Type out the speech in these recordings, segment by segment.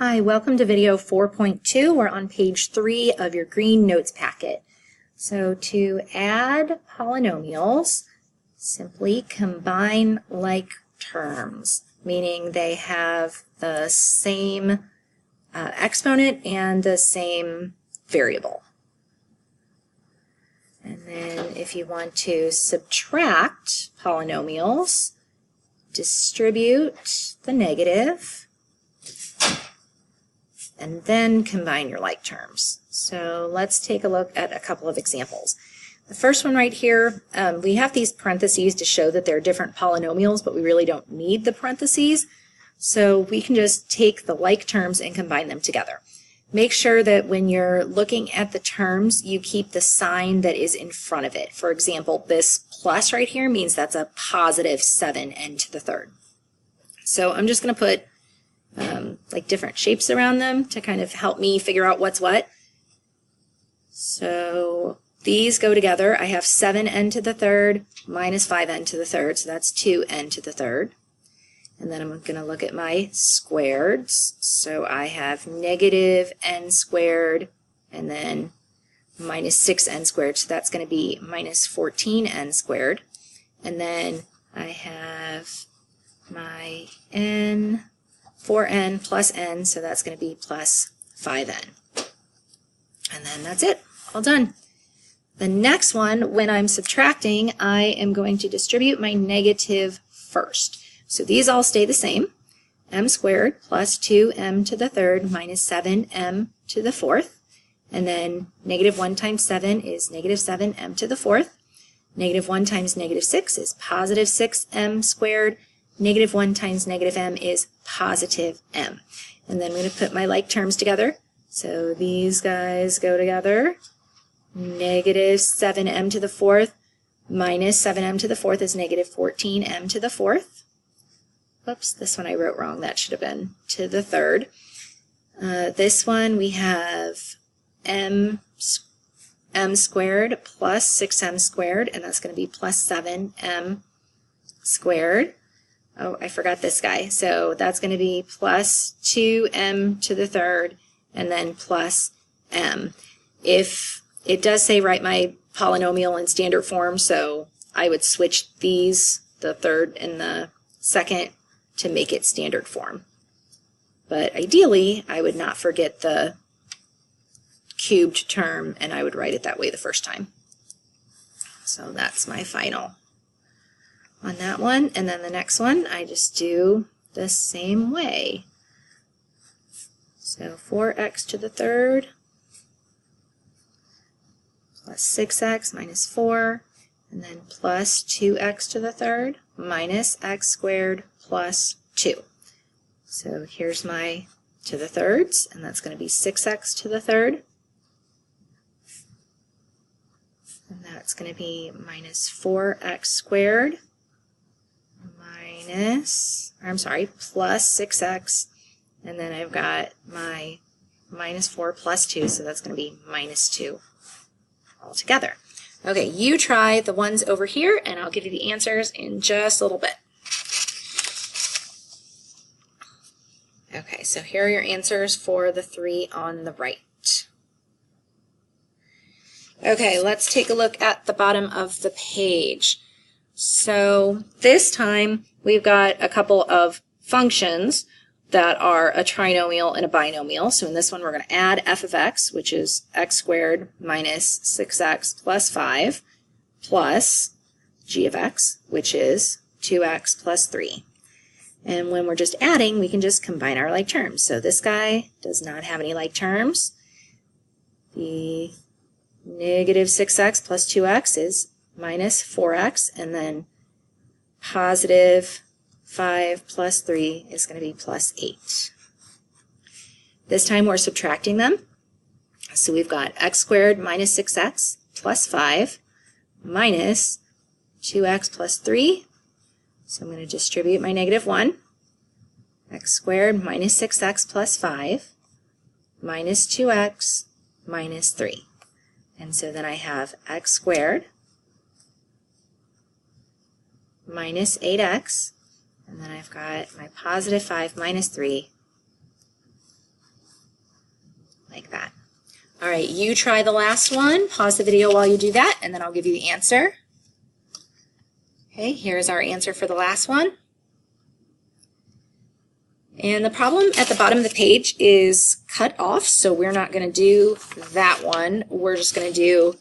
Hi, welcome to video 4.2. We're on page 3 of your green notes packet. So to add polynomials, simply combine like terms, meaning they have the same exponent and the same variable. And then if you want to subtract polynomials, distribute the negative, and then combine your like terms. So let's take a look at a couple of examples. The first one right here, we have these parentheses to show that they're different polynomials, but we really don't need the parentheses. So we can just take the like terms and combine them together. Make sure that when you're looking at the terms, you keep the sign that is in front of it. For example, this plus right here means that's a positive 7n to the third. So I'm just going to put like different shapes around them to kind of help me figure out what's what. So these go together. I have 7n to the third minus 5n to the third, so that's 2n to the third. And then I'm going to look at my squareds. So I have negative n squared and then minus 6n squared, so that's going to be minus 14n squared. And then I have my n 4n plus n, so that's going to be plus 5n. And then that's it, all done. The next one, when I'm subtracting, I am going to distribute my negative first. So these all stay the same. M squared plus 2m to the third minus 7m to the fourth. And then negative 1 times 7 is negative 7m to the fourth. Negative 1 times negative 6 is positive 6m squared. Negative 1 times negative m is positive m. And then I'm going to put my like terms together. So these guys go together. Negative 7m to the fourth minus 7m to the fourth is negative 14m to the fourth. Oops, this one I wrote wrong. That should have been to the third. This one we have m squared plus 6m squared, and that's going to be plus 7m squared. Oh, I forgot this guy. So that's going to be plus 2m to the third and then plus m. If it does say write my polynomial in standard form, so I would switch these, the third and the second, to make it standard form. But ideally, I would not forget the cubed term and I would write it that way the first time. So that's my final on that one. And then the next one, I just do the same way. So 4x to the third plus 6x minus 4, and then plus 2x to the third minus x squared plus 2. So here's my to the thirds, and that's going to be 6x to the third. And that's going to be minus 4x squared plus 6x, and then I've got my minus 4 plus 2, so that's going to be minus 2 altogether. Okay, you try the ones over here, and I'll give you the answers in just a little bit. Okay, so here are your answers for the 3 on the right. Okay, let's take a look at the bottom of the page. So this time we've got a couple of functions that are a trinomial and a binomial. So in this one we're going to add f of x, which is x squared minus 6x plus 5, plus g of x, which is 2x plus 3. And when we're just adding, we can just combine our like terms. So this guy does not have any like terms. The negative 6x plus 2x is minus 4x, and then positive 5 plus 3 is going to be plus 8. This time we're subtracting them. So we've got x squared minus 6x plus 5 minus 2x plus 3. So I'm going to distribute my negative 1. X squared minus 6x plus 5 minus 2x minus 3. And so then I have x squared minus 8x, and then I've got my positive 5 minus 3 like that. All right, you try the last one. Pause the video while you do that, and then I'll give you the answer. Okay, here's our answer for the last one. And the problem at the bottom of the page is cut off, so we're not going to do that one. We're just going to do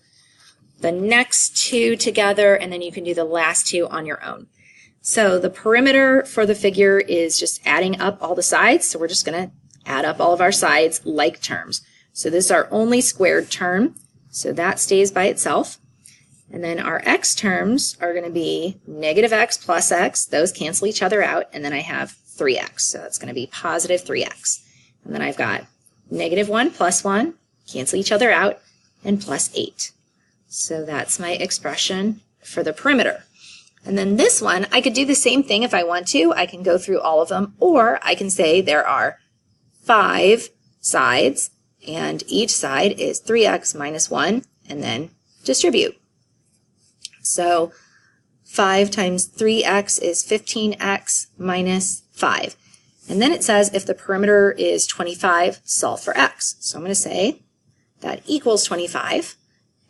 the next two together, and then you can do the last two on your own. So the perimeter for the figure is just adding up all the sides, so we're just going to add up all of our sides like terms. So this is our only squared term, so that stays by itself. And then our x terms are going to be negative x plus x. Those cancel each other out, and then I have 3x, so that's going to be positive 3x. And then I've got negative 1 plus 1, cancel each other out, and plus 8. So that's my expression for the perimeter. And then this one, I could do the same thing if I want to. I can go through all of them, or I can say there are 5 sides, and each side is 3x minus 1, and then distribute. So 5 times 3x is 15x minus 5. And then it says if the perimeter is 25, solve for x. So I'm going to say that equals 25.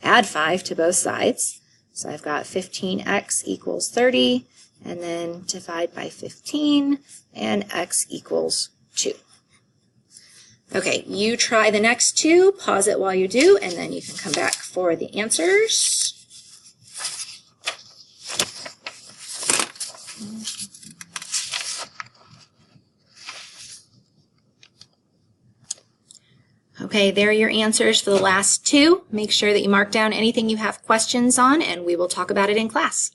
Add 5 to both sides. So I've got 15x equals 30, and then divide by 15, and x equals 2. Okay, you try the next two, pause it while you do, and then you can come back for the answers. Okay, there are your answers for the last two. Make sure that you mark down anything you have questions on, and we will talk about it in class.